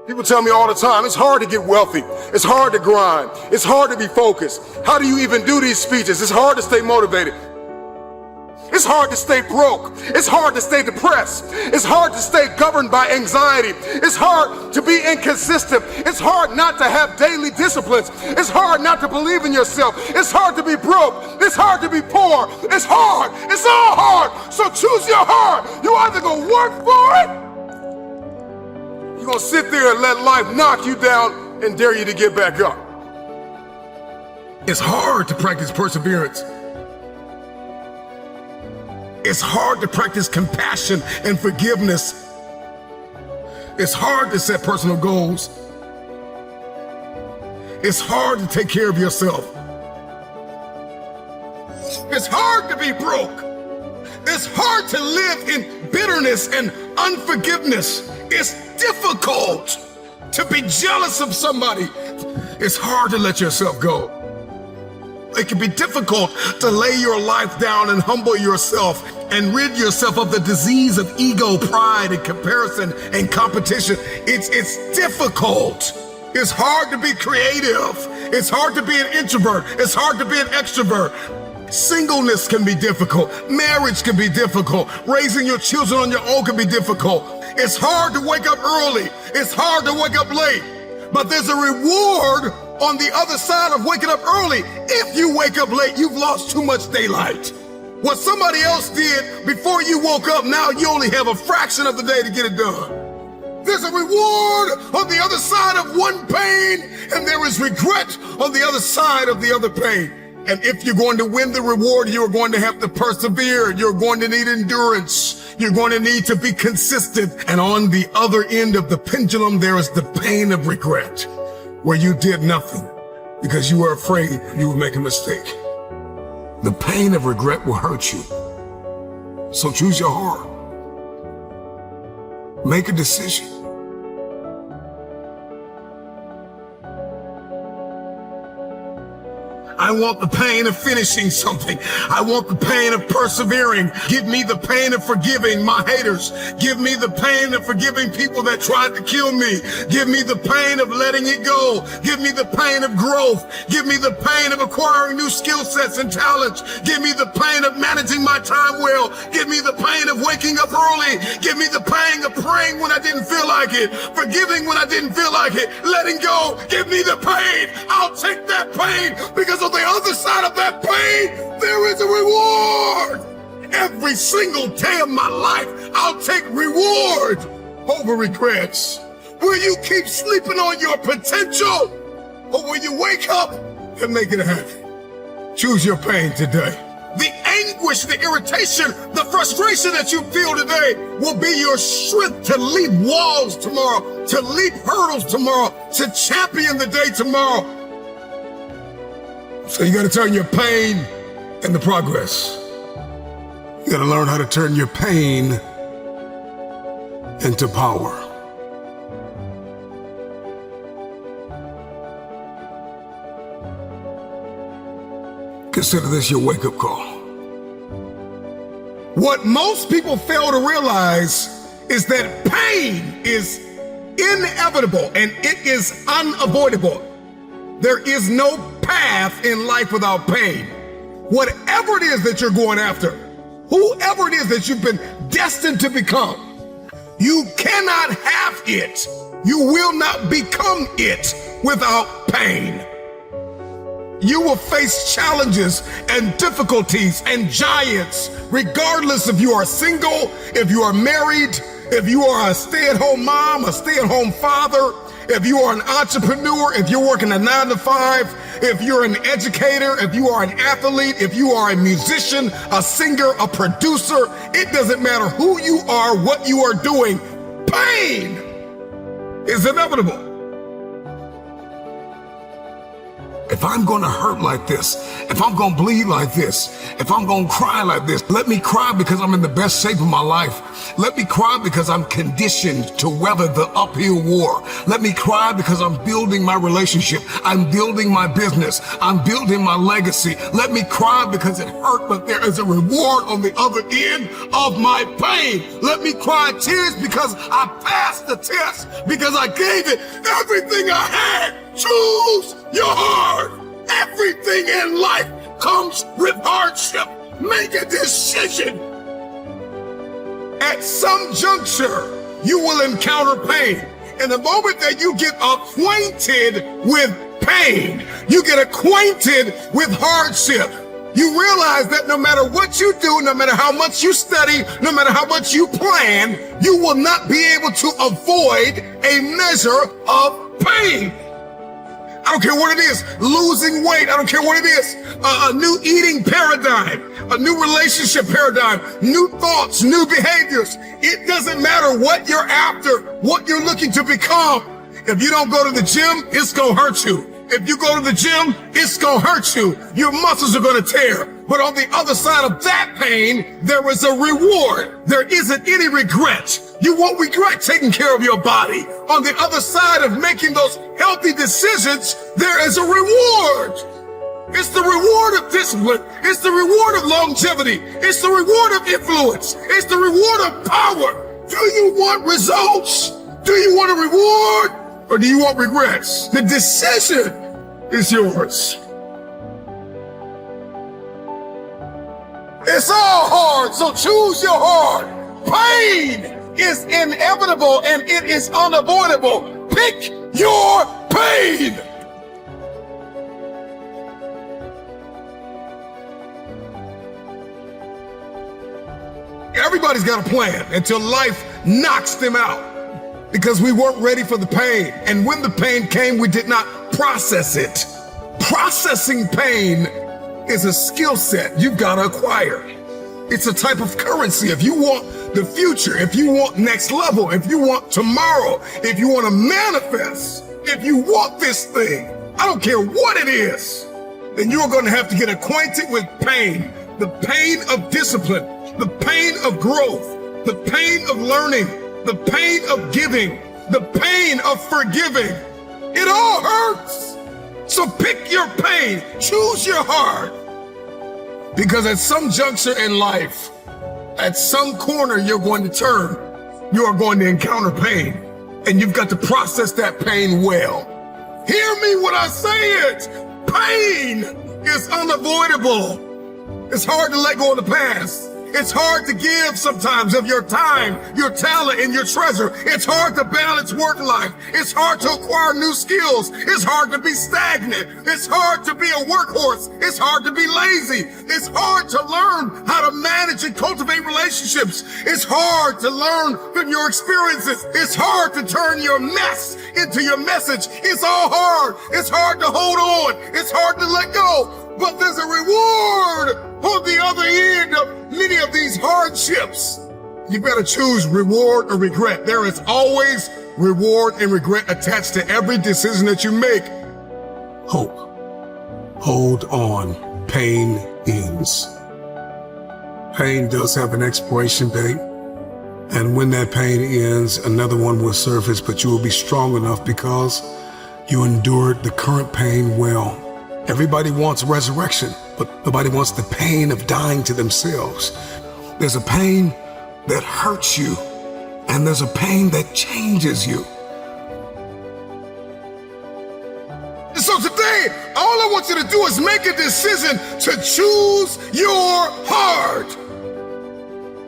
People tell me all the time, it's hard to get wealthy. It's hard to grind. It's hard to be focused. How do you even do these speeches? It's hard to stay motivated. It's hard to stay broke. It's hard to stay depressed. It's hard to stay governed by anxiety. It's hard to be inconsistent. It's hard not to have daily disciplines. It's hard not to believe in yourself. It's hard to be broke. It's hard to be poor. It's hard. It's all hard. So choose your heart. You either gonna work for it, you're gonna sit there and let life knock you down and dare you to get back up. It's hard to practice perseverance. It's hard to practice compassion and forgiveness. It's hard to set personal goals. It's hard to take care of yourself. It's hard to be broke. It's hard to live in bitterness and unforgiveness. It's difficult to be jealous of somebody. It's hard to let yourself go. It can be difficult to lay your life down and humble yourself and rid yourself of the disease of ego, pride, and comparison and competition. It's difficult. It's hard to be creative. It's hard to be an introvert. It's hard to be an extrovert. Singleness can be difficult. Marriage can be difficult. Raising your children on your own can be difficult. It's hard to wake up early. It's hard to wake up late. But there's a reward on the other side of waking up early. If you wake up late, you've lost too much daylight. What somebody else did before you woke up, now you only have a fraction of the day to get it done. There's a reward on the other side of one pain, and there is regret on the other side of the other pain. And if you're going to win the reward, you're going to have to persevere. You're going to need endurance. You're going to need to be consistent. And on the other end of the pendulum, there is the pain of regret, where you did nothing because you were afraid you would make a mistake. The pain of regret will hurt you. So choose your heart. Make a decision. I want the pain of finishing something. I want the pain of persevering. Give me the pain of forgiving my haters. Give me the pain of forgiving people that tried to kill me. Give me the pain of letting it go. Give me the pain of growth. Give me the pain of acquiring new skill sets and talents. Give me the pain of managing my time well. Give me the pain of waking up early. Give me the pain of praying when I didn't feel like it. Forgiving when I didn't feel like it. Letting go. Give me the pain. I'll take that pain, because on the other side of that pain, there is a reward. Every single day of my life, I'll take reward over regrets. Will you keep sleeping on your potential, or will you wake up and make it happen? Choose your pain today. The anguish, the irritation, the frustration that you feel today will be your strength to leap walls tomorrow, to leap hurdles tomorrow, to champion the day tomorrow. So you got to turn your pain into progress. You got to learn how to turn your pain into power. Consider this your wake-up call. What most people fail to realize is that pain is inevitable and it is unavoidable. There is no path in life without pain. Whatever it is that you're going after, whoever it is that you've been destined to become, you cannot have it. You will not become it without pain. You will face challenges and difficulties and giants, regardless if you are single, if you are married, if you are a stay-at-home mom, a stay-at-home father, if you are an entrepreneur, if you're working a 9-to-5, if you're an educator, if you are an athlete, if you are a musician, a singer, a producer, it doesn't matter who you are, what you are doing, pain is inevitable. If if I'm going to hurt like this, if I'm going to bleed like this, if I'm going to cry like this, let me cry because I'm in the best shape of my life. Let me cry because I'm conditioned to weather the uphill war. Let me cry because I'm building my relationship. I'm building my business. I'm building my legacy. Let me cry because it hurt, but there is a reward on the other end of my pain. Let me cry tears because I passed the test, because I gave it everything I had. Choose your heart. Everything in life comes with hardship. Make a decision. At some juncture, you will encounter pain. And the moment that you get acquainted with pain, you get acquainted with hardship, you realize that no matter what you do, no matter how much you study, no matter how much you plan, you will not be able to avoid a measure of pain. I don't care what it is, losing weight, I don't care what it is, a new eating paradigm, a new relationship paradigm, new thoughts, new behaviors. It doesn't matter what you're after, what you're looking to become. If you don't go to the gym, it's gonna hurt you. If you go to the gym, it's gonna hurt you. Your muscles are gonna tear. But on the other side of that pain, there is a reward. There isn't any regret. You won't regret taking care of your body. On the other side of making those healthy decisions, there is a reward. It's the reward of discipline. It's the reward of longevity. It's the reward of influence. It's the reward of power. Do you want results? Do you want a reward? Or do you want regrets? The decision is yours. It's all hard, so choose your heart. Pain is inevitable and it is unavoidable. Pick your pain. Everybody's got a plan until life knocks them out, because we weren't ready for the pain. And when the pain came, we did not process it. Processing pain is a skill set you've got to acquire. It's a type of currency. If you want the future, if you want next level, if you want tomorrow, if you want to manifest, if you want this thing, I don't care what it is, then you're going to have to get acquainted with pain. The pain of discipline, the pain of growth, the pain of learning, the pain of giving, the pain of forgiving. It all hurts. So pick your pain, choose your heart. Because at some juncture in life, at some corner you're going to turn, you are going to encounter pain. And you've got to process that pain well. Hear me when I say it. Pain is unavoidable. It's hard to let go of the past. It's hard to give sometimes of your time, your talent, and your treasure. It's hard to balance work life. It's hard to acquire new skills. It's hard to be stagnant. It's hard to be a workhorse. It's hard to be lazy. It's hard to learn how to manage and cultivate relationships. It's hard to learn from your experiences. It's hard to turn your mess into your message. It's all hard. It's hard to hold on. It's hard to let go. But there's a reward on the other end of many of these hardships. You better choose reward or regret. There is always reward and regret attached to every decision that you make. Hope. Hold on. Pain ends. Pain does have an expiration date. And when that pain ends, another one will surface, but you will be strong enough because you endured the current pain well. Everybody wants resurrection, but nobody wants the pain of dying to themselves. There's a pain that hurts you, and there's a pain that changes you. So today, all I want you to do is make a decision to choose your heart.